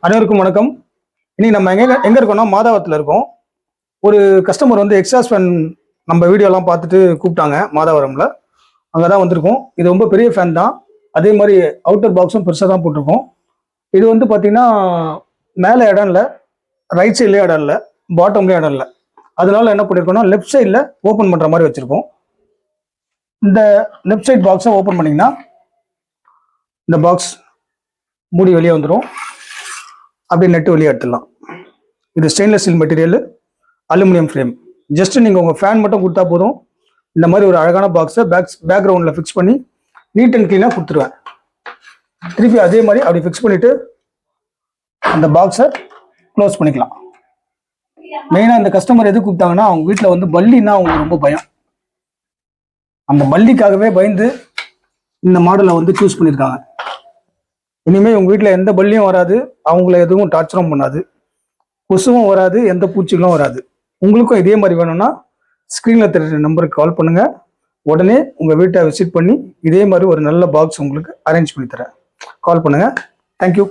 அனைவருக்கும் வணக்கம். இனி நம்ம எங்க இருக்கோம்னா மாதாவரத்தில் இருக்கோம். ஒரு கஸ்டமர் வந்து எக்ஸாஸ்ட் ஃபேன் நம்ம வீடியோலாம் பார்த்துட்டு கூப்பிட்டாங்க. மாதாவரம்ல அங்கே தான் வந்திருக்கோம். இது ரொம்ப பெரிய ஃபேன் தான். அதே மாதிரி அவுட்டர் பாக்ஸும் பெருசாக தான் போட்டிருக்கோம். இது வந்து பார்த்தீங்கன்னா மேலே இடம் இல்லை, ரைட் சைட்லேயே இடம் இல்லை, பாட்டம்லேயே இடம் இல்லை. அதனால என்ன பண்ணியிருக்கோம்னா லெஃப்ட் சைடில் ஓப்பன் பண்ணுற மாதிரி வச்சுருக்கோம். இந்த லெஃப்ட் சைட் பாக்ஸை ஓப்பன் பண்ணிங்கன்னா இந்த பாக்ஸ் மூடி வெளியே வந்துடும். அப்படியே நெட்டு வெளியே எடுத்துடலாம். இது stainless steel material, aluminium frame. Just நீங்கள் உங்கள் ஃபேன் மட்டும் கொடுத்தா போதும். இந்த மாதிரி ஒரு அழகான பாக்ஸை பேக்ரவுண்டில் ஃபிக்ஸ் பண்ணி நீட் அண்ட் க்ளீனாக கொடுத்துருவேன். திருப்பி அதே மாதிரி அப்படி ஃபிக்ஸ் பண்ணிவிட்டு அந்த பாக்ஸை க்ளோஸ் பண்ணிக்கலாம். மெயினாக இந்த கஸ்டமர் எது கூப்பிட்டாங்கன்னா அவங்க வீட்டில் வந்து பல்லின்னா அவங்களுக்கு ரொம்ப பயம். அந்த பல்லிக்காகவே பயந்து இந்த மாடலை வந்து சூஸ் பண்ணியிருக்காங்க. இனிமேல் உங்கள் வீட்டில் எந்த பல்லியும் வராது, அவங்கள எதுவும் டார்ச்சரும் பண்ணாது, கொசுவும் வராது, எந்த பூச்சிகளும் வராது. உங்களுக்கும் இதே மாதிரி வேணும்னா ஸ்க்ரீனில் தெரியுற நம்பருக்கு கால் பண்ணுங்கள். உடனே உங்கள் வீட்டை விசிட் பண்ணி இதே மாதிரி ஒரு நல்ல பாக்ஸ் உங்களுக்கு அரேஞ்ச் பண்ணி தரேன். கால் பண்ணுங்கள். தேங்க்யூ.